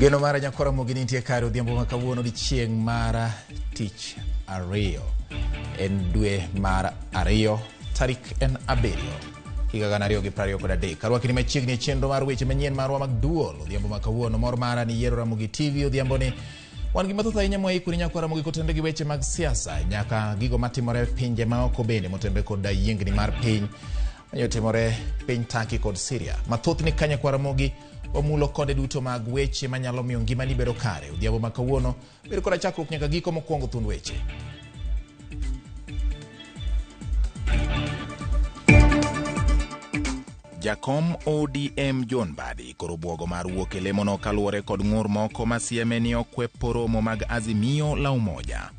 Geno mara nyakora mogini nitie kare odhiambo ma kawuono di chieng' mara tich ariyo en dwe mar ariyo tarik en 7 higa gana 2023 karwakini machiegni chenro mar weche manyien marwa mag duol odhiambo ma kawuono mor mara ni yiero Ramogi TV odhiambo ni wan gi mathoth ahinya moikuri nyakora Ramogi kotenore gi weche mag siasa nyaka gigo matimore pinje ma oko bende motenore kod yiengni mar piny mayotimore piny Turkey kod Syria mathoth ni kanya kwa Ramogi omulo kode duto mag weche manyalo miyo ngimani bedo kare odhiambo ma kawuono bedo kod chakruok nyaka giko mokwongo thund weche. Jakom ODM John Badi koro buogo mar wuok e lemono kaluwore kod ng'ur moko masieme ni okwepo romo mag Azimio la Umoja.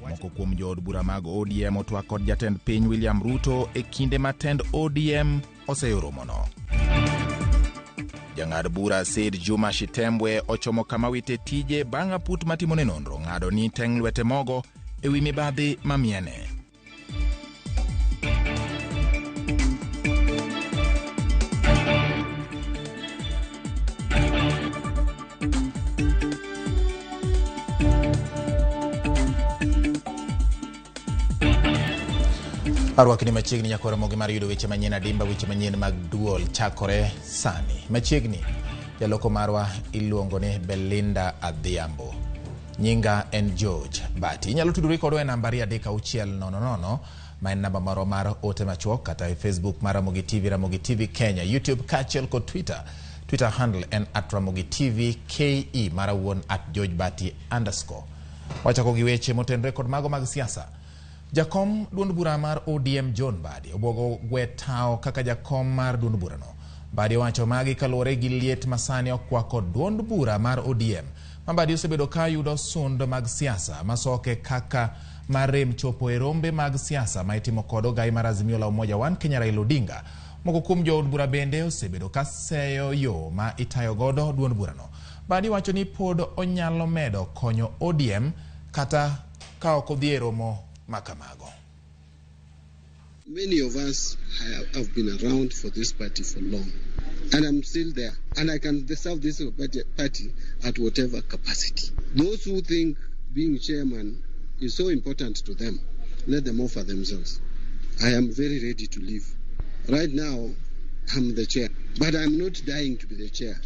Moko kuom jood bura mag ODM otwak kod jatend piny William Ruto e kinde matend ODM oseyoromono. Jang'ad bura Said Juma Shitembwe ochomo kama wite tije bang' aput matimone nonro ng'ado ni teng' lwete mogo e wi mibadhi mamiene. Arwakini machiegni nyakora Ramogi mar yudo weche manyien adimba weche manyien mag duol chakore sani. Machiegni jaloko marwa iluongo ni Belinda Adhiambo. Nyinga en George Bati. Inyalo tudori kodwa e namba 3600 ma en namba marwa mar ote machuok kata e Facebook mar Ramogi TV, Ramogi TV Kenya, YouTube kaachiel kod Twitter. Twitter handle en @RamogiTV KE mara wuon @GeorgeBati_. Wachako gi weche motenore kod mago mag siasa. Jakom duond bura mar ODM John Badi obwogo gwetao kaka jakom mar duond bura no. Badi wacho magi kaluwore gi liet masani okwako duond bura mar ODM. Badi osebedo ka yudo sund mag siasa masoke kaka marem chopo e rombe mag siasa ma itimo kod ogai mar Azimio la Umoja One Kenya Raila Odinga. Moko kuom jood bura bende osebedo ka seyo yo ma itayo godo duond bura no. Badi wacho ni pod onyalo medo konyo ODM kata ka ok odhi e romo makamago. Many of us have been around for this party for long, and I'm still there, and I can serve this party at whatever capacity. Those who think being chairman is so important to them, let them offer themselves. I am very ready to leave. Right now, I'm the chair, but I'm not dying to be the chair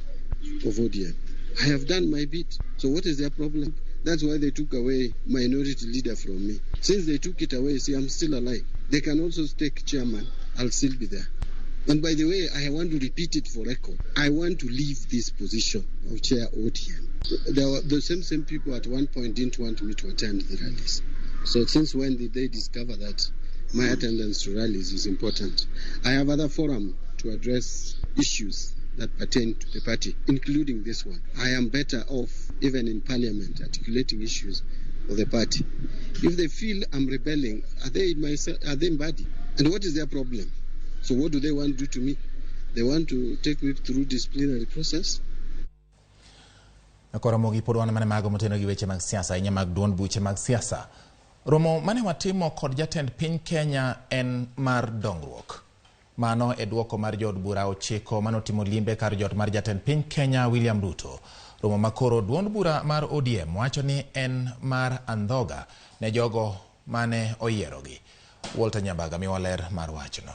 of ODM. I have done my bit. So what is their problem? That's why they took away minority leader from me. Since they took it away, see, I'm still alive. They can also take chairman. I'll still be there. And by the way, I want to repeat it for record. I want to leave this position of chair ODM. The same people at one point didn't want me to attend the rallies. So since when did they discover that my attendance to rallies is important? I have other forum to address issues that pertain to the party, including this one. I am better off, even in parliament, articulating issues of the party. If they feel I'm rebelling, are they body? And what is their problem? So what do they want to do to me? They want to take me through disciplinary process? Nakora Ramogi pod wan mane mago moteno gi weche mag siasa inya mag duond buche mag siasa. Romo mane watimo kod jatend piny Kenya en mar dongruok. Mano e duoko mar jood bura 9 manotimo limbe kar jot mar jatend piny Kenya William Ruto. Romo makoro duond bura mar ODM wacho ni en mar andhoga ne jogo mane oyierogi. Walter Nyabaga miwaler mar wachno.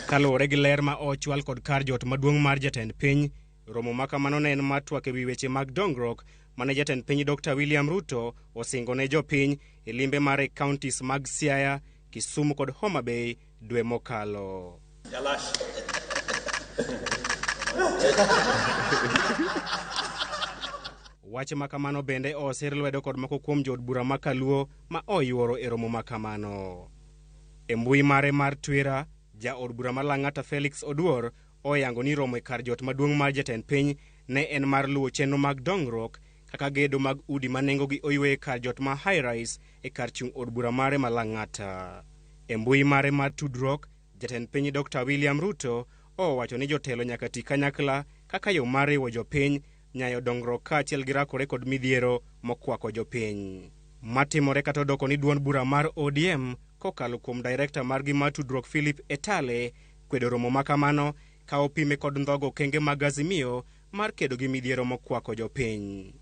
Kaluwore gi ler ma ochwal kod kar jot maduong' mar jatend piny, romo makamano ne en matwak e wi weche mag dongruok mane jatend piny Dr. William Ruto osingo ne jopiny e limbe mar counties mag Siaya, Kisumu kod Homa Bay dwe mokalo. Wache makamano bende osir lwedo kod moko kuom jood bura makaluo ma oyuoro e romo makamano. E mbui mare mar Twitter, jaod bura mar Lang'ata Felix Oduor oyango ni romo e kar jot maduong' mar jatend piny ne en mar luwo chenro mag dongruok kaka gedo mag udi manengogi oywe kar jot ma High Rise e kar chung' od bura mare ma Lang'ata. E mbui mare mar tudruok, jatend piny Dr. William Ruto owacho ni jotelo nyaka ti kanyakla kaka yo mar riwo jopiny nyayo dongruok kaachiel gi rakore kod midhiero mokwako jopiny. matimore kata odoko ni duond bura mar ODM kokalo kuom director margi mar tudruok Philip Etale kwedo romo makamano ka opime kod ndhogo kenge mag Azimio mar kedo gi midhiero mokwako jopiny.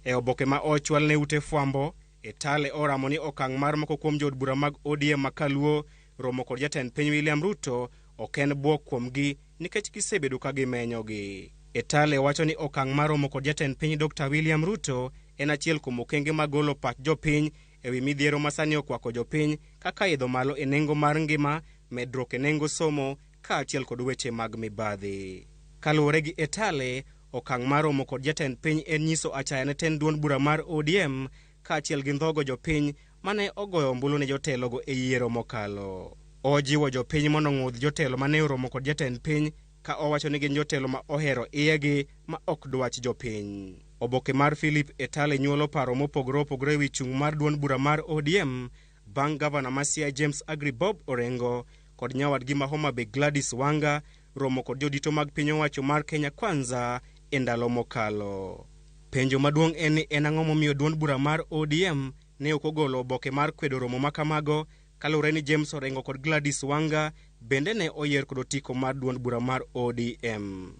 E oboke ma ochwal ne ute fwambo, Etale oramo ni okang' mar moko kuom jood bura mag ODM makaluo romo kod jatend piny William Ruto ok en buok kuomgi nikech gisebedo ka gimenyogi. Etale wacho ni okang' mar romo kod jatend piny Dr. William Ruto en achiel kuom okenge magolo pach jopiny ewi midhiero masani okwako jopiny kaka idho malo e nengo mar ngima, medruok e nengo somo ka achiel kod weche mag mibadhi. Kaluwore gi Etale, okang' mar romo kod jatend piny en nyiso achaya ne ten duond bura mar ODM ka achiel gi ndhogo jopiny mane ogoyo ombulu ne jotelogo e yiero mokalo. Ojiwo jopiny mondo ng'udh jotelo mane oromo kod jatend piny ka owacho ni gin jotelo ma ohero iyegi ma ok dwach jopiny. Oboke mar Philip Etale nyuolo paro mopogore opogore ewi chung' mar duond bura mar ODM bang' gavana ma Siaya James Agri Bob Orengo kod nyawadgi ma Homa Bay Gladys Wanga romo kod jodito mag piny owacho mar Kenya Kwanza e ndalo mokalo. Penjo maduong' en ni en ang'o momiyo duond bura mar ODM ne ok ogolo oboke mar kwedo romo makamago kaluwore ni James Orengo kod Gladys Wanga bende ne oyier kod otiko mar duond bura mar ODM.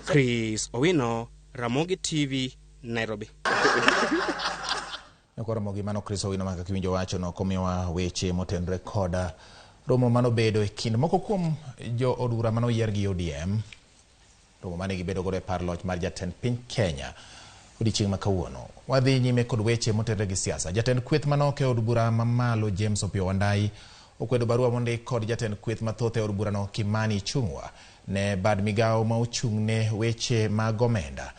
Chris Owino, Ramogi TV, Nairobi. Nekoro Ramogi mano Chris Owino maka kiwinjo wacho no komiwa weche motenre koda romo mano bedo e kind moko kuom jo od bura mano yier gi ODM. Romo mane gibedo godo e par loch mar jatend piny Kenya odiochieng' ma kawuono. Wadhi nyime kod weche motenre gi siasa. Jatend kweth manok e od bura mamalo James Opiyo Wandayi okwedo barua mondik kod jatend kweth mathoth e od bura no Kimani Ichung'wa ne bad migawo ma ochung' ne weche mag omenda.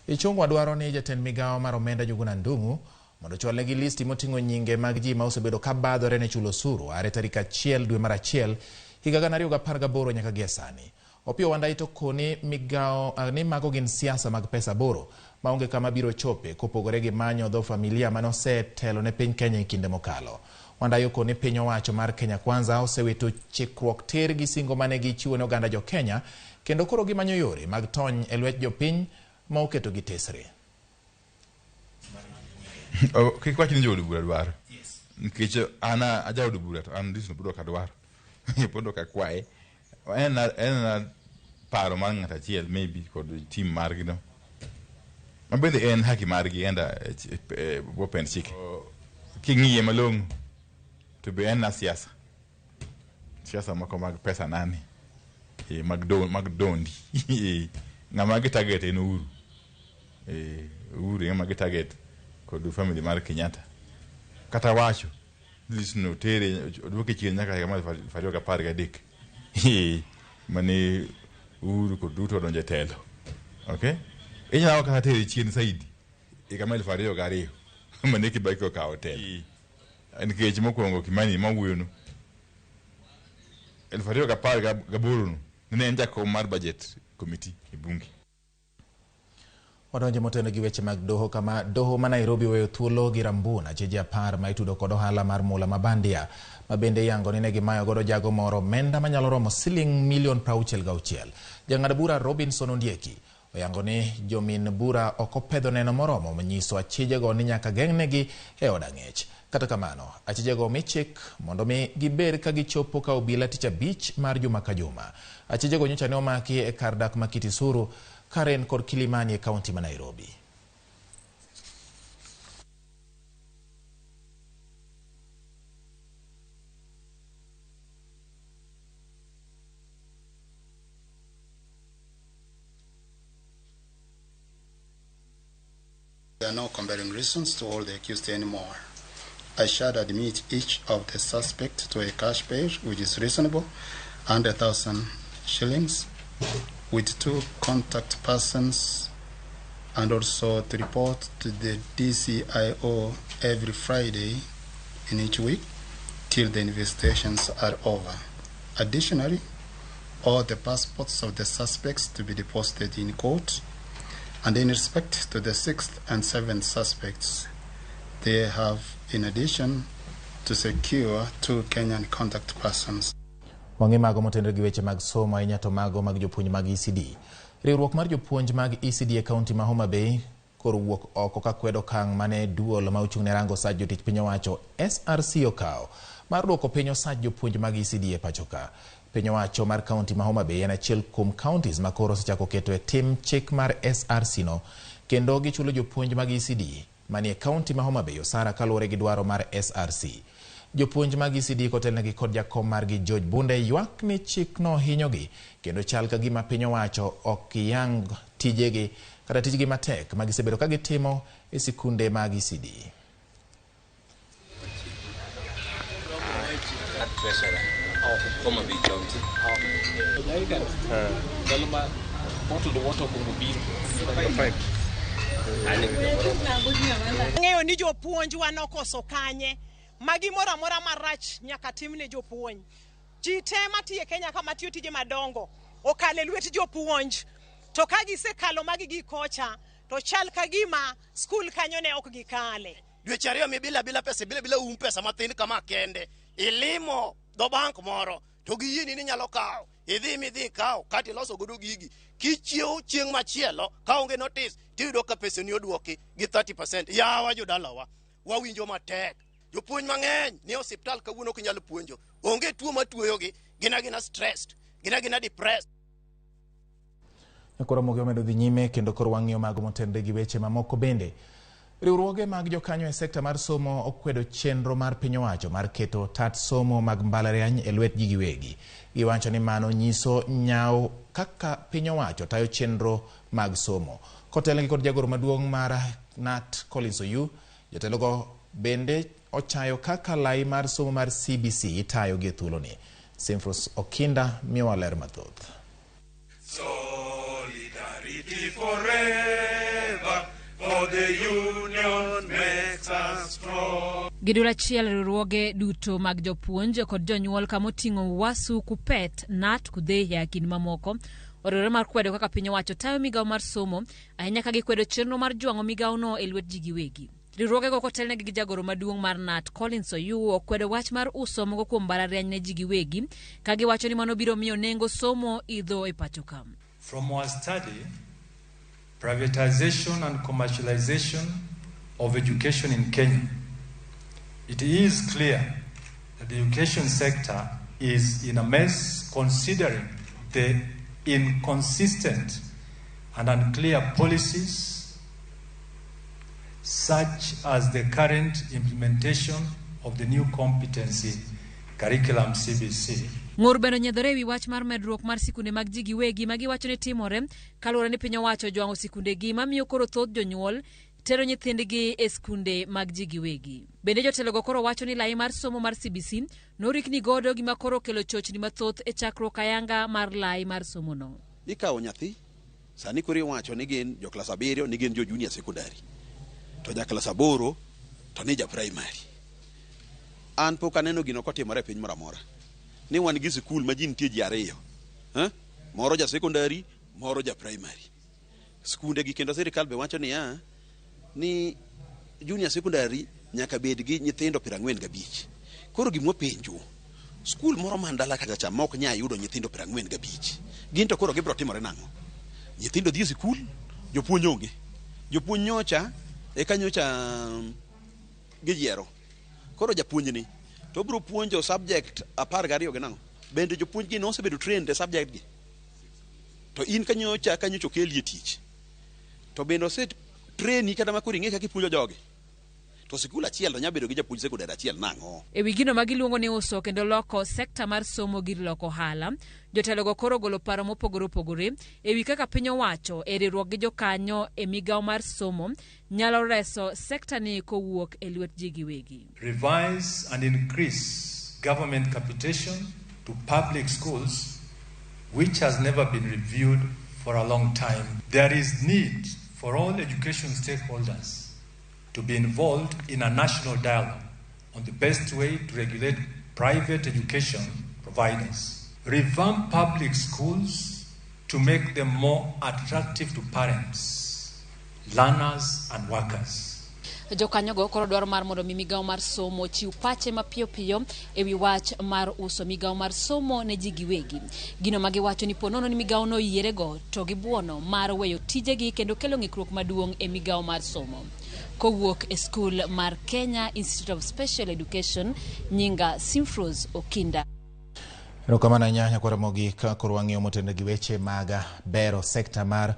Ichung'wa dwaro ni jatend migawo mar omenda Njuguna Ndung'u mondo chwalnegi listi moting'o nyinge mag ji ma osebedo ka badhore ne chulo osuru are tarik 1 dwe mar 1 higa 2018 nyaka gie sani. Opiyo Wandayi to koni migawo ni mago gin siasa mag pesa boro maonge kama biro chope kopogore gi manyo dho familia manosetelo ne piny Kenya e kinde mokalo. Wandayi koni piny owacho mar Kenya Kwanza osewito chikruok ter gi singo mane gichiwo ne oganda jo Kenya kendo koro gimanyo yore mag tony e lwet jopiny ma oketo gi tesre. Kik wach ni jo od bura dwaro. Nikech ana aja od bura to an disno podo ka dwaro. Podo ka kwae. En paro mar ng'at achiel maybe kod team margi no. Mabende en haki margi enda open chike. King'iye malong'o to be en na siasa. Siasa moko mag pesa nani. Mag dondi. Ng'ama gi target en Uhuru. Uhuru ng'ama gi target kod family mar Kenyatta. Kata wacho lisno tere odwoke chien nyaka higa mar 2013. Mane Uhuru kod Ruto donje telo. Okay? Inyalo kata tere chien saidi higa mar 2002. Mane Kibaki okawo telo. Nikech mokwongo Kimani mawuoyo no 2018 no ne en jakom mar budget committee e bunge. Wadonje motene gi weche mag doho kama doho ma Nairobi weyo thuolo gi Rambuna cheje 10 ma itudo kod ohala mar mula mabandia mabende yango ni ne gimayo godo jago moro omenda manyalo romo $66,000. Jang'ad bura Robinson Ondieki oyango ni jomin bura ok opedho neno moromo manyiso achijego ni nyaka geng'negi e od ang'ech. Kata kamano, achijego michik mondo mi giber ka gichopo ka obila tich abich mar juma ka juma. Achijego nyocha ne omaki e kar dak ma Kitisuru, Karen kod Kilimani e kaunti ma Nairobi. There are no compelling reasons to hold the accused anymore. I shall admit each of the suspects to a cash bail, which is reasonable, 100,000 shillings, with 2 contact persons, and also to report to the DCIO every Friday in each week till the investigations are over. Additionally, all the passports of the suspects to be deposited in court, and in respect to the 6th and 7th suspects, they have, in addition, to secure 2 Kenyan contact persons. Wangi mago motendre gi weche mag somo ahinya to mago mag jopuonj mag ECD. Riwruok mar jopuonj mag ECD e kaunti ma Homa Bay koro wuok oko ka kwedo kang' mane duol ma ochung' ne rango sach jotich piny owacho SRC okawo mar duoko piny osach jopuonj mag ECD e pacho ka. Piny owacho mar kaunti ma Homa Bay en achiel kuom counties ma koro osechako keto e tim chik mar SRC no, kendo gichulo jopuonj mag ECD manie kaunti ma Homa Bay osara kaluwore gi dwaro mar SRC. Jopuonj mag ECD kotelnegi kod jakom margi George Bunde ywak ni chik no hinyogi kendo chal ka gima piny owacho ok yang tijegi kata tijgi matek ma gisebedo ka gitimo e sikunde mag ECD. Ng'eyo ni jopuonj wa nokoso kanye magi mora mora marach nyaka timne jopuonj. Ji te matiye Kenya kama tiyo tije madongo okale lwet jopuonj, to ka gisekalo magi gikocha to chal ka gima skul kanyo ne ok gikale. Dweche ariyo bila pesa bila pesa mathin kama kende ilimo do bank moro to giyini ni nyalo kawo idhi kawo kati loso godo gigi kichiew chieng' machielo ka onge notice tiyudo ka pesa ni odwoki gi 30%. Yawa jodalawa wawinjo matek. Jopuonj mang'eny ni hospital kawuono ok nyalo puonjo, onge tuo matuoyogi, gina stressed, gina depressed. Koro Ramogi omedo dhi nyime kendo koro wang'iyo mago motende gi weche mamoko bende. Riwruoge mag jokanyo e sekta mar somo okwedo chenro mar piny owacho mar keto tat somo mag mbalariany e lwet ji giwegi. Giwacho ni mano nyiso nyaw kaka piny owacho tayo chenro mag somo. Kotelnegi kod jagoro maduong' mar Nat Collins Oyu, jotelogo bende ochayo kaka lai mar somo mar CBC itayo gi thuloni. Simfros Okinda miyowa ler mathoth. Solidarity forever, for the union makes us strong. Gidura achiel riwruoge duto mag jopuonj kod jonyuol kamoting'o Wasu, Kupet, Nat, Kudhea kod mamoko oriwore mar kwedo kaka piny owacho tayo migawo mar somo ahinya ka gikwedo chenro mar jwang'o migawono e lwet ji giwegi. Riwruoge go kotelnegi gi jagoro maduong' mar Nat Collins Oyu okwedo wach mar uso mogo kuom mbalariany ne ji giwegi ka giwacho ni mano biro miyo nengo somo idho e pacho ka. From our study, privatization and commercialization of education in Kenya, it is clear that the education sector is in a mess considering the inconsistent and unclear policies such as the current implementation of the new competency curriculum CBC. Ng'ur bende nyedhore ewi wach mar medruok mar sikunde mag ji giwegi ma giwacho ni timore kaluwore ni piny owacho jwang'o sikundegi mamiyo koro thoth jonyuol tero nyithindgi e sikunde mag ji giwegi. Bende jotelogo koro wacho ni lai mar somo mar CBC norikni godo gima koro kelo chochni mathoth e chakruok ayanga mar lai mar somo no. Ikawo nyathi sani koro iwacho ni gin jo klas 7 ni gin jo junior secondary, to ja klas 8 to ni ja primary. An pok aneno gino kotimore e piny moro amora. Ni wan gi skul ma ji nitie ji ariyo, moro ja secondary, moro ja primary. Skunde gi kendo sirikal be wacho ni junior secondary nyaka bed gi nyithindo 45. Koro gimwa penjo, skul moro mandala kacha cha mok nya yudo nyithindo 45. Gin to koro gibro timore nang'o? Nyithindo dhi skul, jopuonj onge. Jopuonj nyocha e kanyocha gijiero. Koro japuonj ni to bro puonjo subject 12 gi nang'o? Bende jopuonj gi no osebedo trained e subject gi. To in kanyocha kelie tich. To bende oset traini kata makuri ng'e kaka ipuonjo jogi. To sikul achiel to nyabedo gi japuonj sekondari achiel nang'o? Ewi gino magiluongo ni uso kendo loko sekta mar somo gir loko hala, jotelogo koro golo paro mopogore opogore ewi kaka piny owacho e riwruok gi jokanyo e migawo mar somo nyalo reso sekta ni kowuok e lwet ji giwegi. Revise and increase government capitation to public schools, which has never been reviewed for a long time. There is need for all education stakeholders to be involved in a national dialogue on the best way to regulate private education providers. Revamp public schools to make them more attractive to parents, learners and workers. Jokanyogo koro dwaro mar mondo migawo mar somo chiw pache mapiyo piyo ewi wach mar uso migawo mar somo ne ji giwegi. Gino ma giwacho ni ponono ni migawo no yierego to gibuono mar weyo tijegi kendo kelo ng'ikruok maduong' e migawo mar somo. Kowuok e skul mar Kenya Institute of Special Education, nyinga Simfros Okinda. Erokamano ahinya Ramogi ka koro wang'iyo motende gi weche mag bero sekta mar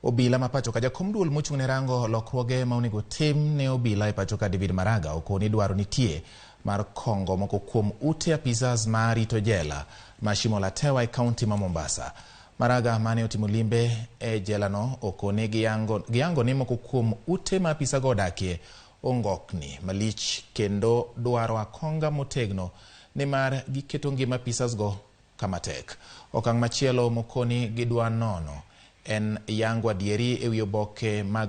obila ma pacho ka jakom duol mochung' ne rango lokruoge ma onego tim ne obila e pacho ka David Maraga okoni dwaro nitie mar kongo moko kuom ute apisas ma rito jela ma Shimo la Tewa e kaunti ma Mombasa. Maraga mane otimo limbe e jela no okoni giango ni moko kuom ute ma apisa go odakie ongokni malich kendo dwaro akonga motegno ni mar giketo ngima apisas go kama tek. Okang' machielo mokoni gidwa nono en yango adieri ewi oboke mag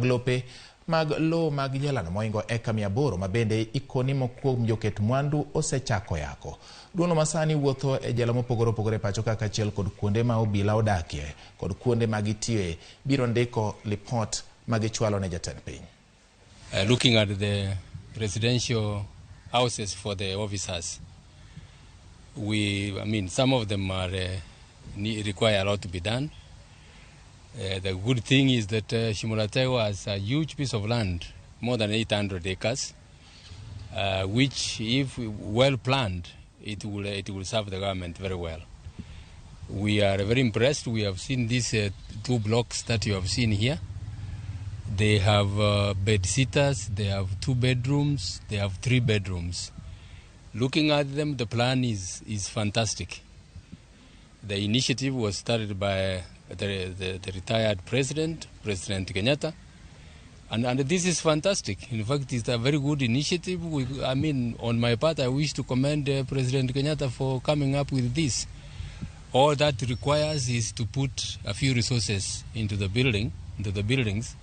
lope mag lo mag jelano moingo eka 800 ma bende ikoni mokuom joket mwandu osechako yako. Duono masani wuotho e jela mopogore opogore pacho kaka achiel kod kuonde ma obila odakie kod kuonde ma gitiye biro ndiko report magichwalo ne jatend piny. Looking at the residential houses for the officers, some of them require a lot to be done. The good thing is that Shimo la Tewa has a huge piece of land, more than 800 acres, which, if well planned, it will serve the government very well. We are very impressed. We have seen these 2 blocks that you have seen here. They have bed sitters, they have 2 bedrooms, they have 3 bedrooms. Looking at them, the plan is fantastic. The initiative was started by the retired President Kenyatta, and this is fantastic. In fact, it's a very good initiative. On my part, I wish to commend President Kenyatta for coming up with this. All that requires is to put a few resources into the buildings,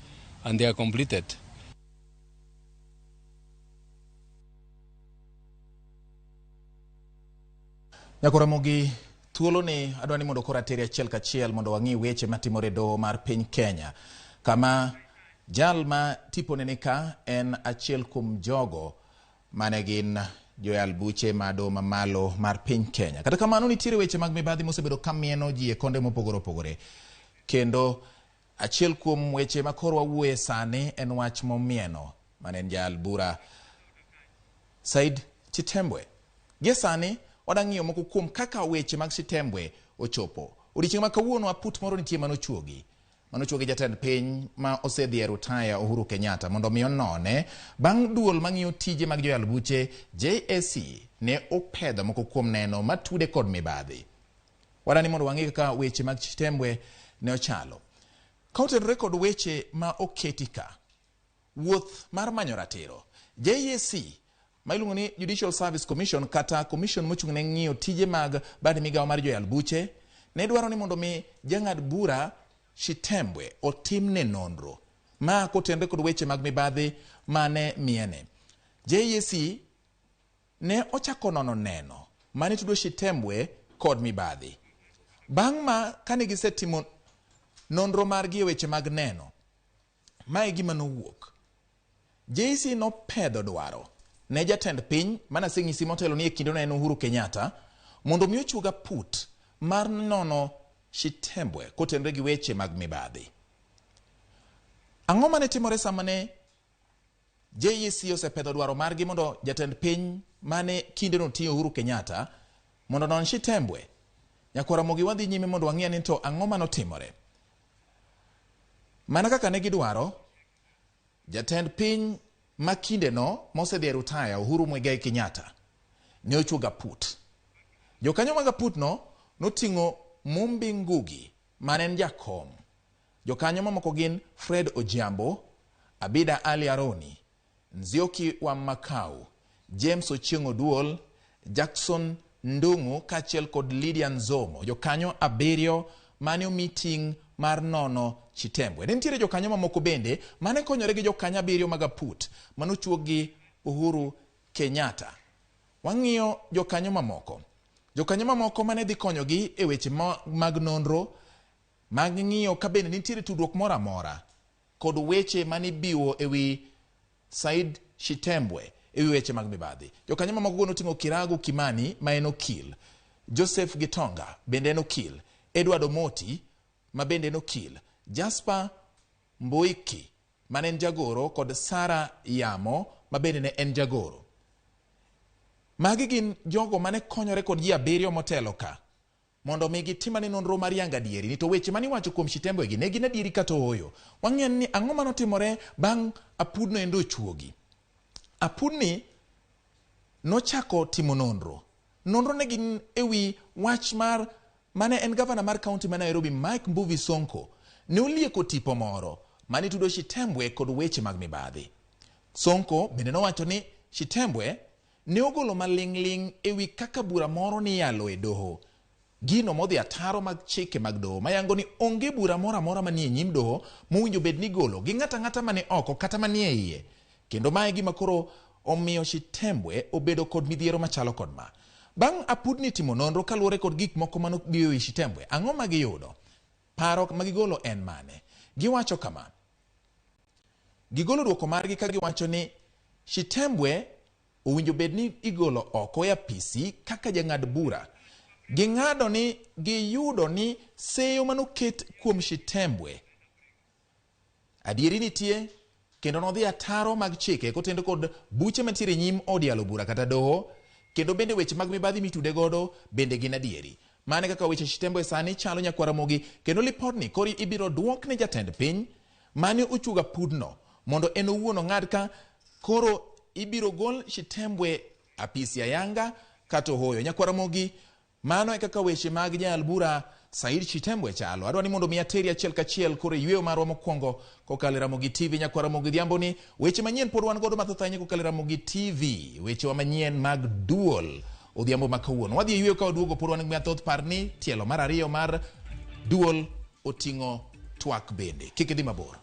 and they are completed. Ramogi thuolo ni adwani mondo kora teri achiel kachiel mondo wangi weche matimore do mar piny Kenya, kama jal ma tipone ni ka en achiel kum jogo mane gin joyal buche mado mamalo mar piny Kenya. Kata kamano nitiere weche mag mibadhi mosebedo kamieno ji e konde mopogore opogore, kendo achiel kuom weche makoro wawuoye sani en wach momieno mane en jal bura Said Chitembwe. Gie sani odang'iyo moko kuom kaka weche mag Chitembwe ochopo. Odiochieng' ma kawuono aput moro nitie manochuogi jatend piny ma osedhi e rutaya Uhuru Kenyatta mondo mi onone bang' duol mang'iyo tije mag joyal buche JSC ne opedho moko kuom neno matude kod mibadhi. Wadani mondo wang'i kaka weche mag Chitembwe ne ochalo. Kautenre kod weche ma oketi ka, wuoth mar manyo ratiro, JSC ma iluongo ni Judicial Service Commission kata commission mochung' ne ng'iyo tije mag bad migawo mar joyal buche ne dwaro ni mondo mi jang'ad bura Chitembwe otimne nonro ma kotenre kod weche mag mibadhi mane miene. JSC ne ochako nono neno mane tudo Chitembwe kod mibadhi. Bang' ma kane gisetimo nonro margi e weche mag neno, mae gima nowuok. JSC no pedho dwaro ne jatend piny mana sing'isi motelo ni e kinde en Uhuru Kenyatta mondo mi ochuga put mar nono Chitembwe kotenre gi weche mag mibadhi. Ang'o mane timore samane JSC osepedho dwaro margi mondo jatend piny mane kinde no tiyo Uhuru Kenyatta mondo non Chitembwe? Ramogi wadhi nyime mondo wang'e ni to ang'o manotimore. Mana kaka ne gidwaro, jatend piny makinde no mosedhi e rutaya Uhuru Muigai Kenyatta ne ochuga put. Jokanyo mag put no noting'o Mumbi Ngugi mane en jakom. Jokanyo mamoko gin Fred Ojiambo, Abida Ali Aroni, Nzioki wa Makau, James Ochieng' Oduol, Jackson Ndungu kachiel kod Lydia Nzomo. Jokanyo 7 mane meeting mar nono Chitembwe. Ne nitiere jokanyo mamoko bende mane konyore gi jokanyo 7 mag put manochuog gi Uhuru Kenyatta. Wang'iyo jokanyo mamoko. Jokanyo mamoko mane dhi konyogi e weche mag nonro mag ng'iyo ka bende nitiere tudruok moro amora kod weche mani biwo ewi Said Shitembwe ewi weche mag mibadhi. Jokanyo mamoko noting'o Kiragu Kimani ma en okil, Joseph Gitonga bende en okil, Edward Omoti ma bende en okil, Jasper Mboiki ma en jagoro kod Sara Yamo ma bende ne en jagoro. Magi gin jogo mane konyore kod ji 7 motelo ka mondo mi gitimane nonro mar yanga dieri. Ni to weche mani wacho kuom Shitembwe gi ne gin adieri kata ooyo. Wang'eyo ni ang'o manotimore bang' apudno endo ochuogi. Apudni nochako timo nonro. Nonro ne gin ewi wach mar mane en gavana mar kaunti ma Nairobi Mike Mbuvi Sonko ne olieko tipo moro mani tudo Shitembwe kod weche mag mibadhi. Sonko bende nowacho ni Shitembwe ne ogolo maling'ling ewi kaka bura moro ni yalo e doho. Gino modhi ataro mag chike mag doho mayango ni onge bura moro amora manie nyim doho mowinjo bed ni golo gi ng'ata mane oko kata manie iye. Kendo mae gima koro omiyo Shitembwe obedo kod midhiero machalo kod ma. Bang' apudni timo nonro kaluwore kod gik moko manobiyo Shitembwe, ang'o ma giyudo? Paro magigolo en mane? Giwacho kama. Gigolo duoko margi ka giwacho ni Shitembwe owinjo bed ni igolo oko ya PC kaka jang'ad bura. Ging'ado ni giyudo ni seyo manoket kuom Shitembwe adieri nitie kendo nodhi ataro mag chike kotendo kod buche mantiere nyim od yalo bura kata doho, kendo bende weche mag mibadhi mitude godo bende gin adieri. Mane kaka weche Shitembwe sani chalo nyakwara Ramogi, kendo lipodni kori ibiro duok ne jatend piny mane ochuga pudno mondo en owuon ong'ad ka koro ibiro gol Shitembwe apisi ayanga kata hoyo. Nyakwara Ramogi, mano e kaka weche mag jal bura Said Shitembwe chalo. Adwa ni mondo mi ateri achiel kachiel koro yweyo marwa mokwongo kokalo Ramogi TV. Nyakwara Ramogi dhiambo ni weche manyien pod wan godo mathoth ahinya kokalo Ramogi TV. Weche wa manyien mag duol odhiambo makawuono. Wadhi yweyo ka waduogo pod wan gi mathoth. Par ni tielo mar 2 mar duol oting'o twak bende. Kik idhi mabor.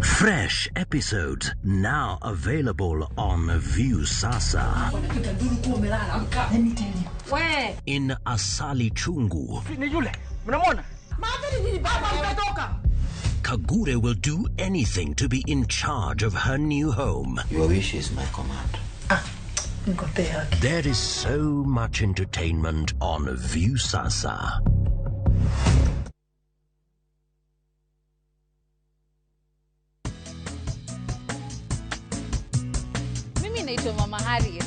Fresh episodes now available on View Sasa. Where? In Asali Chungu. Kagure will do anything to be in charge of her new home. Your wish is my command. There is so much entertainment on View Sasa. Naitwa Mama Harriet.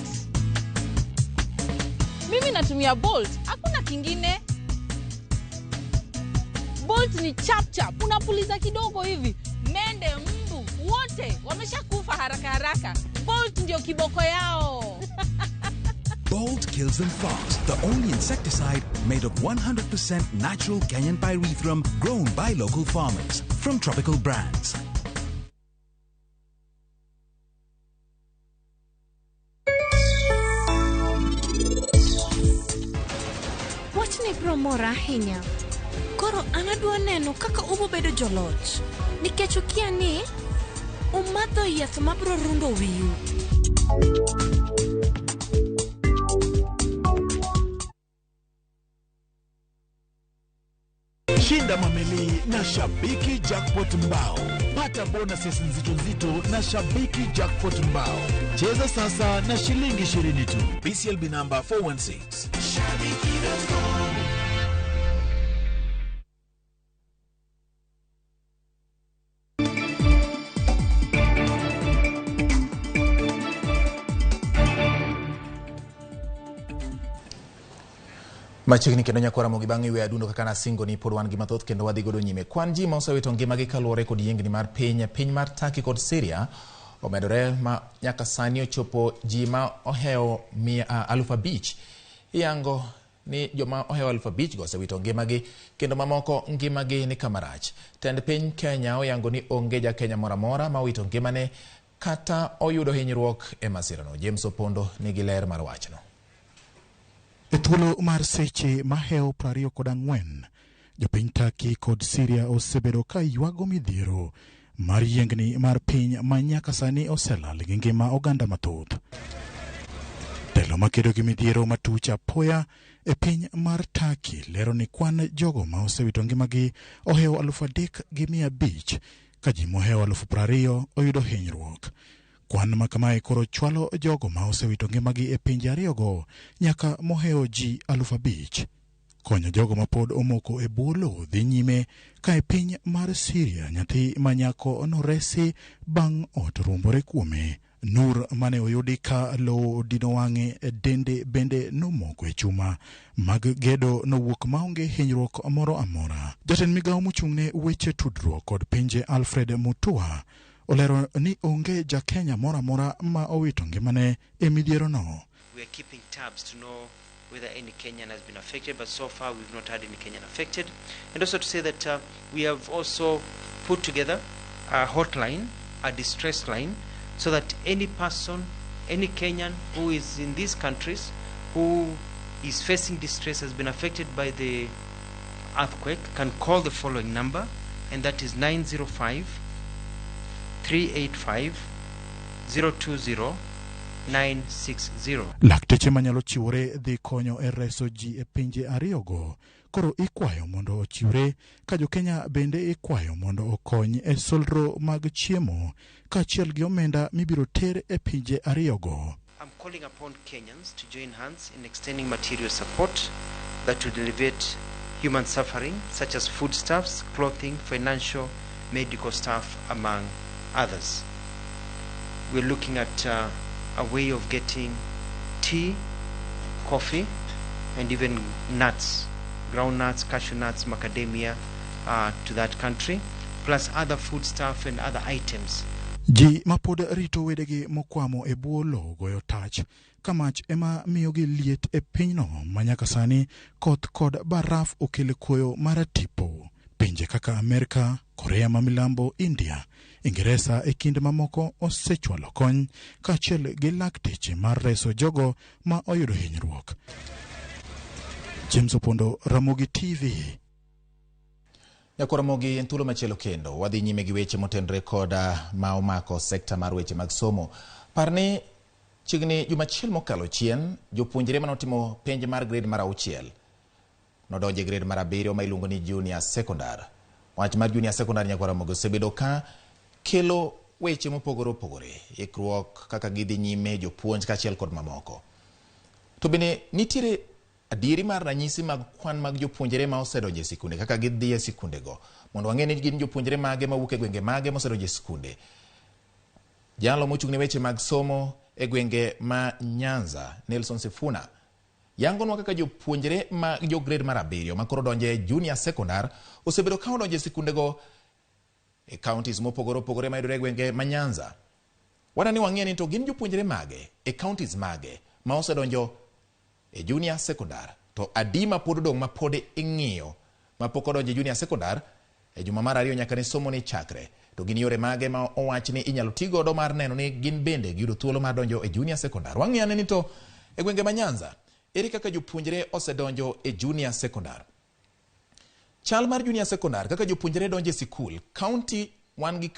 Mimi natumia Bolt, hakuna kingine. Bolt ni chap chap, unapuliza kidogo hivi, mende mbu wote wameshakufa haraka haraka. Bolt ndio kiboko yao. Bolt kills them fast. The only insecticide made of 100% natural Kenyan pyrethrum grown by local farmers from tropical brands. Mora ahinya. Koro anadwa neno kaka ubo bedo joloch. Nikech ukia ni umadho yath mabro rundo wiyu. Shinda mameli na Shabiki Jackpot Mbao. Pata bonuses nzito na Shabiki Jackpot Mbao. Cheza sasa na shilingi 20 tu. BCLB number 416. Shabiki.com. Machiegni kendo Nyakwara Ramogi bang' iwe adundo kaka nasingo ni pod wan gi mathoth kendo wadhi godo nyime. Kwan ji ma osewito ngimagi kaluwore kod yiengni mar piny mar Turkey kod Syria omedore ma nyaka sani ochopo ji ma ohewo 5,000. Iyango ni joma ohewo 5,000 go osewito ngimagi kendo mamoko ngimagi ni kamarach. Tend piny Kenya oyango ni onge ja Kenya moro amora ma owito ngimane kata oyudo hinyruok e masirano. James Opondo nigi ler mar wachno. E thuolo mar seche mahewo 24, Jopiny Turkey kod Syria osebedo ka ywago midhiero mar yiengni mar piny ma nyaka sani oselal gi ngima oganda mathoth. Telo makedo gi midhiero matuch apoya e piny mar Turkey lero ni kwan jogo ma osewito ngimagi ohewo 3,500 ka ji mohewo 20,000 oyudo hinyruok. Kwan makamae koro chwalo jogo ma osewito ngimagi e pinje ariyogo nyaka mohewo ji 5,000. Konyo jogo ma pod omoko e bwo lowo dhi nyime ka e piny mar Syria nyathi manyako noresi bang' ot ruombore kuome. Nur mane oyudi ka lowo dino wang'e dende bende nomoko e chuma mag gedo nowuok maonge hinyruok moro amora. Jatend migawo mochung'ne weche tudruok kod pinje Alfred Mutua olero ni onge ja Kenya moro amora ma owito ngimane e midhiero no. We are keeping tabs to know whether any Kenyan has been affected, but so far we've not had any Kenyan affected. And also to say that we have also put together a hotline, a distress line, so that any person, any Kenyan who is in these countries, who is facing distress, has been affected by the earthquake, can call the following number, and that is 905-385-020-960. Lakteche manyalo chiwore dhi konyo e reso ji e pinje ariyogo koro ikwayo mondo ochiwre, ka jo Kenya bende ikwayo mondo okony e solro mag chiemo kaachiel gi omenda mibiro ter e pinje ariyogo. I'm calling upon Kenyans to join hands in extending material support that would alleviate human suffering, such as foodstuffs, clothing, financial, medical staff, among others. We're looking at a way of getting tea, coffee, and even nuts, groundnuts, cashew nuts, macadamia to that country, plus other foodstuff and other items. Ji mapod rito wedegi mokwamo e bwo lowo goyo tach kamach ema miyogi liet e pinyno manyaka sani koth kod baraf okele koyo maratipo. Pinje kaka Amerika, Korea ma milambo, India, Ingeresa e kinde mamoko osechwalo kony kaachiel gi lakteche mar reso jogo ma oyudo hinyruok. James Opondo, Ramogi TV. Nyako Ramogi en thuolo machielo kendo wadhi nyime gi weche motenre koda ma omako sekta mar weche mag somo. Parni chigni jumachiel mokalo chien jopuonjre manotimo penj mar grade mar 6 nodonje grade mar 7 ma iluongo ni junior secondary. Wach mar junior secondary Nyako Ramogi osebedo ka kelo weche mopogore opogore, ikruok kaka gidhi nyime jopuonj kaachiel kod mamoko. To bende nitiere adieri mar ranyisi mag kwan mag jopuonjre ma osedonje sikunde kaka gidhi e sikunde go mondo wang'e ni gin jopuonjre mage mawuok e gwenge mage mosedonje sikunde. Jalo mochung'ne weche mag somo e gwenge ma Nyanza, Nelson Sifuna, yangonwa kaka jopuonjre ma jo grade mar 7 ma koro donje junior secondary osebedo ka odonje sikunde go e counties mopogore opogore ma yudore e gwenge ma Nyanza. Wadani wang'e ni to gin jopuonjre mage e counties mage ma osedonjo e junior secondary, to adima pod dong ma pod ing'iyo ma pok odonjo e junior secondary e juma mar 2 nyaka ne somo ni chakre. To gin yore mage ma owach ni inyalo tigodo mar neno ni gin bende giyudo thuolo mar donjo e junior secondary. Wang'e ni to e gwenge ma Nyanza ere kaka jopuonjre osedonjo e junior secondary. Chal mar junior secondary kaka jopuonjre donjo e sikul, county wan gi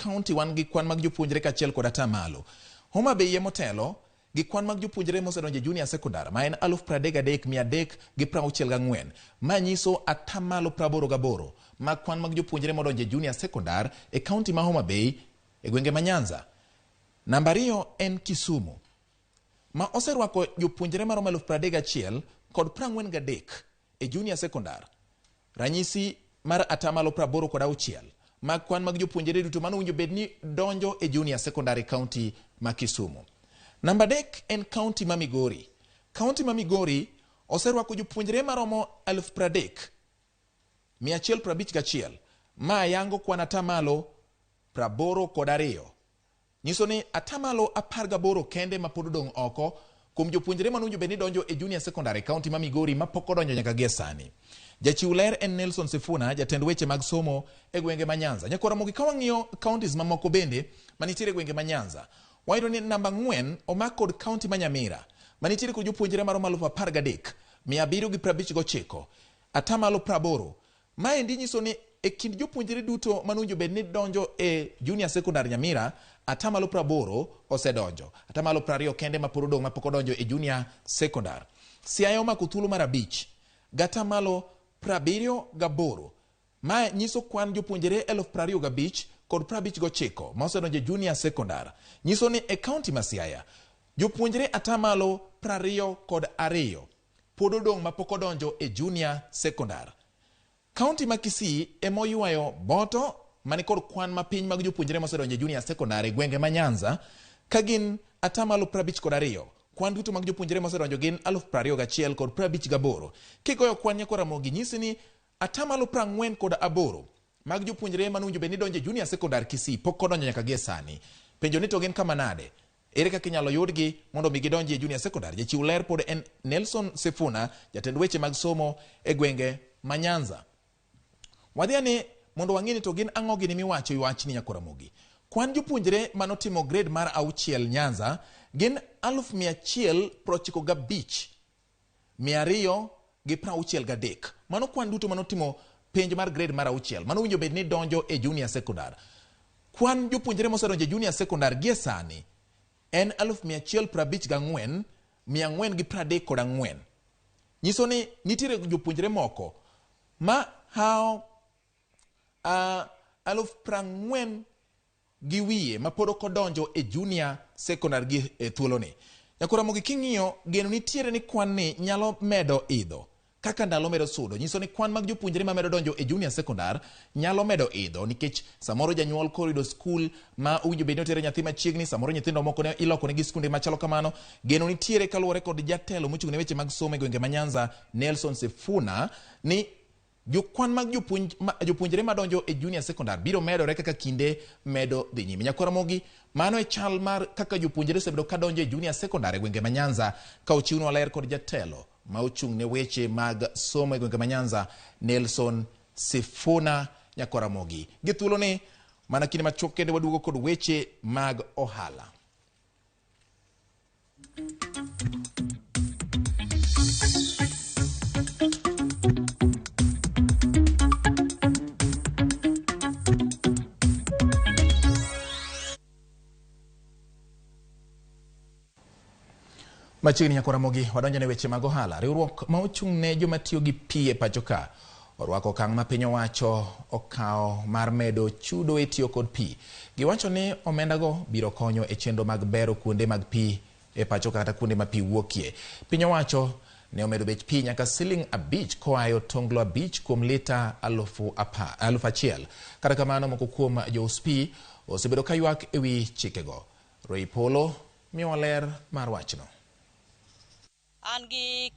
kwan mag jopuonjre kaachiel kod atamalo. Homa Bay motelo gi kwan mag jopuonjre mosedonjo e junior secondary ma en 33,364, ma nyiso atamalo 88 ma kwan mag jopuonjre modonjo e junior secondary e county ma Homa Bay e gwenge ma Nyanza. Namba 2 en Kisumu ma oserwako jopuonjre maromo 31,000 kod 43 e junior secondary, ranyisi mar atamalo 86 ma kwan mag jopuonjre duto manowinjo bed ni donjo e junior secondary county ma Kisumu. Namba 3 en county ma Migori. County ma Migori oserwako jopuonjre maromo 30,151 ma yango kwan atamalo 82. Nyiso ni atamalo 18 kende ma pod dong oko kuom jopuonjre manowinjo bed ni donjo e junior secondary county ma Migori ma pok odonjo nyaka gie sani. Jachiw ler en Nelson Sifuna, jatend weche mag somo e gwenge ma Nyanza. Nyako Ramogi ka wang'iyo counties mamoko bende manitiere gwenge ma Nyanza, wayudo ni namba 4 omak kod county ma Nyamira manitiere kod jopuonjre maromo 13,759, atamalo 80 Maendi nyiso ni e kind jopuonjre duto manunjo bed ni donjo e junior secondary Nyamira, atamalo 80 osedonjo. Atamalo 20 kende ma pod odong' ma pok odonjo e junior secondary. Siaya omako thuolo mar 5. Gatamalo 78. Ma nyiso kwan jopuonjre 25,000 kod 59 ma osedonjo e junior secondary. Nyiso ni e county ma Siaya, jopuonjre atamalo 22 pod odong' ma pok odonjo e junior secondary. County ma Kisii emoywayo boto mani kod kwan mapiny mag jopuonjre mosedonjo e junior secondary gwenge ma Nyanza ka gin atamalo 52. Kwan duto mag jopuonjre mosedonjo gin 21,000 kod 58. Kigoyo kwan nyako Ramogi nyisi ni atamalo 48 mag jopuonjre manunjo bed ni donjo e junior secondary Kisii pok odonjo nyaka gie sani. Penjo ni to gin kama nade? Ere kaka inyalo yudgi mondo mi gidonji e junior secondary? Jachiw ler pod en Nelson Sifuna, jatend weche mag somo e gwenge ma Nyanza. Wadhiani mondo wang'ini to gin ang'o gini miwacho iwachni nyako Ramogi. Kwan jopuonjre manotimo grade mar 6 Nyanza gin 195,263. Mano kwan duto manotimo penj mar grade mar 6 mano winjo bed ni donjo e junior secondary. Kwan jopuonjre mosedonjo e junior secondary gie sani en 154,434. Nyiso ni nitiere jopuonjre moko ma hao 40,000 gi wiye ma pod ok odonjo e junior secondary gi e thuoloni. Nyako Ramogi king'iyo geno nitiere ni kwan ni nyalo medo idho kaka ndalo medo sudo. Nyiso ni kwan mag jopuonjre ma medo donjo e junior secondary nyalo medo idho nikech samoro janyuol korido skul ma owinjo bed ni otere nyathi machiegni, samoro nyithindo moko ne iloko negi skunde machalo kamano. Geno nitiere kaluwore kod jatelo mochung' ne weche mag somo e gwenge ma Nyanza Nelson Sifuna ni jokwan mag jopuonjre madonjo e junior secondary biro medore kaka kinde medo dhi nyime. Nyako Ramogi, mano e chal mar kaka jopuonjre osebedo ka donjo e junior secondary e gwenge ma Nyanza ka ochiwno ler kod jatelo ma ochung' ne weche mag somo e gwenge ma Nyanza Nelson Sifuna. Nyako Ramogi, gi thuolo ni mana kinde machuok kende waduogo kod weche mag ohala. Machiegni Nyako Ramogi, wadonjo ne weche mag ohala. Riwruok ma ochung' ne joma tiyo gi pi e pacho ka orwako okang' ma piny owacho okawo mar medo chudo e tiyo kod pi. Giwacho ni omendago biro konyo e chenro mag bero kuonde mag pi e pacho kata kuonde ma pi wuokie. Piny owacho ne omedo bech pi nyaka Sh5 koayo tonglo 5 kuom lita 1,000. Kata kamano moko kuom jous pi osebedo ka ywak e wi chikego. Roy Polo miyowa ler mar wachno. An gi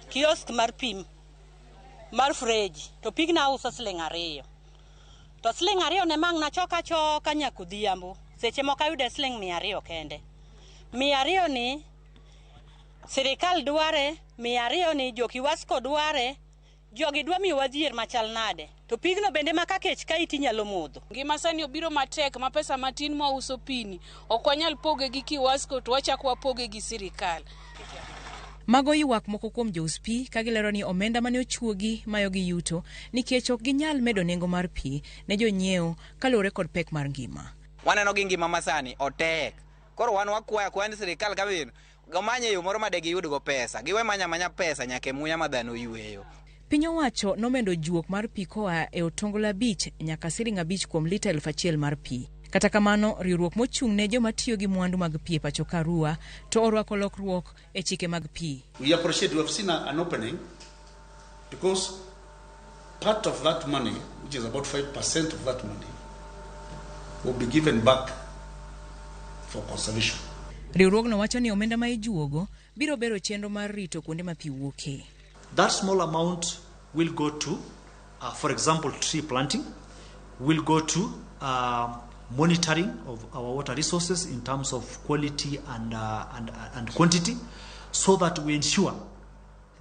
kiosk mar pim mar freji to pigna uso Sh2. To Sh2 ne mang' na choka nyaka odhiambo. Seche moko ayude Sh200 kende. 200 ni sirikal dware, 200 ni jokiwasko dware, jogi dwa miyowa dhier machal nade. To pigno bende makakech ka itinyalo modho. Ngima sani obiro matek ma pesa matin ma uso pini ok wanyal poge gi kiwasko to wachako wapoge gi sirikal. Mago ywak moko kuom jous pi ka gilero ni omenda mane ochuogi mayogi yuto nikech ok ginyal medo nengo mar pi ne jonyiewo kaluwore kod pek mar ngima. Waneno gi ngima masani otek. Koro wan wakwayo ni sirikal kabin gomanye yo moro ma de giyudgo pesa. Giwe manya pesa nyaka muya ma dhano yweyo. Piny owacho nomedo juok mar pi koa e otonglo 5 nyaka Sh5 kuom lita 1,000 mar pi. Kata kamano, riwruok mochung' ne joma tiyo gi mwandu mag pi e pacho ka Rua to orwako lokruok e chike mag pi. We appreciate we have seen an opening because part of that money, which is about 5% of that money, will be given back for conservation. Riwruogno wacho ni omenda ma ijuogo biro bero chenro mar rito kuonde ma pi wuoke. That small amount will go to, for example, tree planting, will go to monitoring of our water resources in terms of quality and quantity, so that we ensure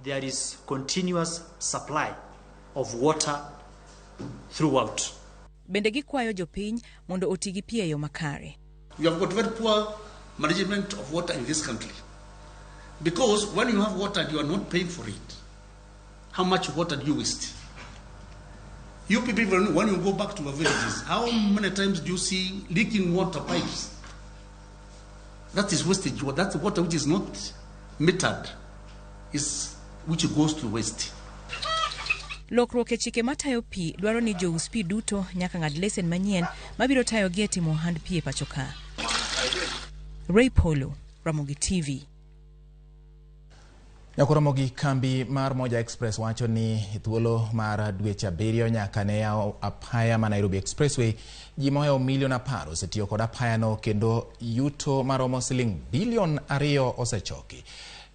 there is continuous supply of water throughout. Bende gikwayo jopiny mondo oti gi pi e yo makare. We have got very poor management of water in this country, because when you have water and you are not paying for it, how much water do you waste? You people, when you go back to your villages, how many times do you see leaking water pipes? That is wastage. That's water which is not metered, which goes to waste. Lokruok e chike matayo pi dwaro ni jous pi duto nyaka ng'ad lesen manyien mabiro tayo gi timo ohand pi e pacho ka. Ray Polo, Ramogi TV. Ramogi kambi mar Moja Express wacho ni thuolo mar dweche 7 nyaka ne yawo apaya ma Nairobi Expressway ji mohewo milion 10 osetiyo kod apaya no kendo yuto maromo siling bilion 2 osechoki.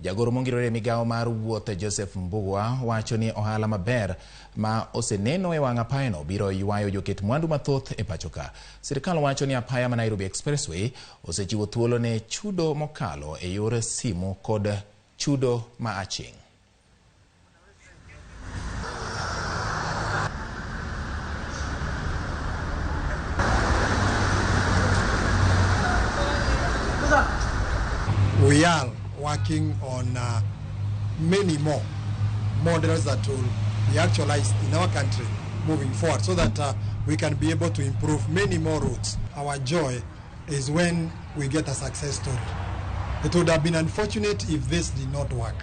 Jagoro mongirore migawo mar wuoth Joseph Mbugwa wacho ni ohala maber ma oseneno e wang' apaya no biro ywayo joket mwandu mathoth e pacho ka. Sirkal wacho ni apaya ma Nairobi Expressway osechiwo thuolo ne chudo mokalo e yor simu kod chudo ma aching'. We are working on many more models that will be actualized in our country moving forward so that we can be able to improve many more routes. Our joy is when we get a success story. It would have been unfortunate if this did not work.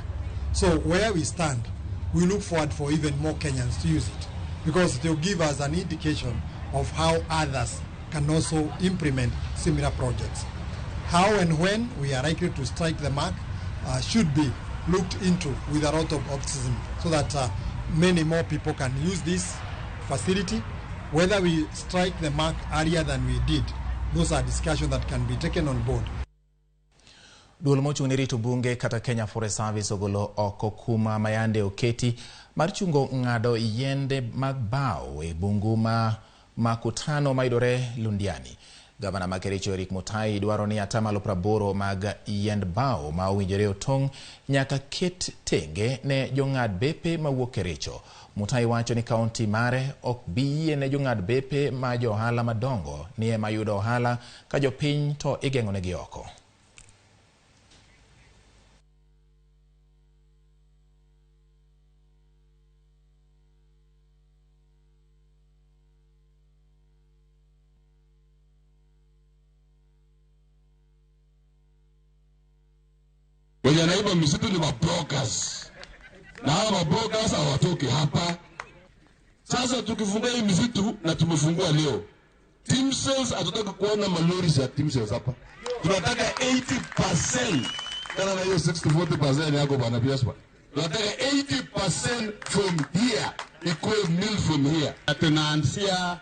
So where we stand, we look forward for even more Kenyans to use it because it will give us an indication of how others can also implement similar projects. How and when we are likely to strike the mark should be looked into with a lot of optimism so that many more people can use this facility. Whether we strike the mark earlier than we did, those are discussions that can be taken on board. Duol mochung' ni rito bunge kata Kenya Forest Service ogolo oko kuma mayande oketi mar chungo ng'ado yiende mag bao e bungu ma Makutano maidore Lundiani. Gavana ma Kericho Eric Mutai dwaro ni atamalo 80 mag yiend bao ma owinjore otong' nyaka ket tenge ne jong'ad bepe mawuok Kericho. Mutai wacho ni kaunti mare ok bi yie ne jong'ad bepe ma johala madongo ni ema yudo ohala ka jopiny to igeng'onegi oko. Wenye naiba misitu ni mabrokers. Na hawa mabrokers hawatoki hapa. Sasa tukifungua hii misitu na tumefungua leo. Team sales hatutaka kuona malori ya team sales hapa. Tunataka 80%. Kana na hiyo 60-40% yako bwana Piaspa. Tunataka 80% from here. Equal meal from here. Tunaanzia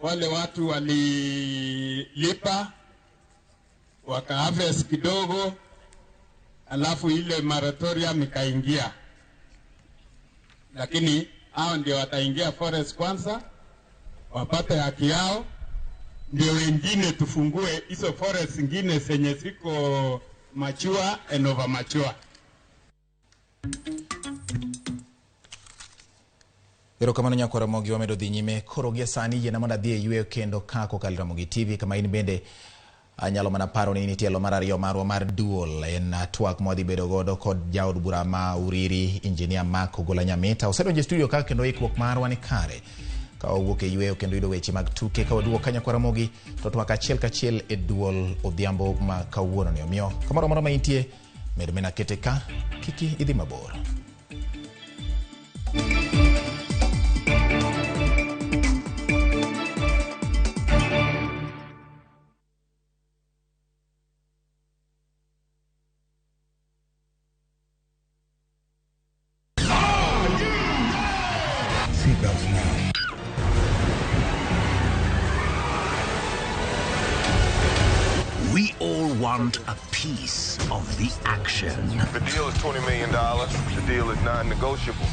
wale watu walilipa wakaharvest kidogo. Alafu ile moratorium ikaingia. Lakini hao ndio wataingia forest kwanza, wapate haki yao, ndio wengine tufungue hizo forest zingine zenye ziko mature and over mature. Erokamano nyako Ramogi wamedo dhi nyime koro gie sani yena mondo adhi e yweyo kendo kako kal Ramogi TV kama in bende anyalo mana paro ni tielo mar ariyo marwa mar duol en twak modhi bedo godo kod jaod bura ma Uriri engineer Mark Ogola Nyamita osedonjo studio ka kendo ikruok marwa ni kare ka owuok e yweyo kendo yudo weche mag tuke ka waduok kanya kwa Ramogi to twak achiel kachiel e duol odhiambo ma kawuono ni omiyo kamoro moro ma intie med mena kete ka kiki idhi mabor. We all want a piece of the action. The deal is $20 million. The deal is non-negotiable.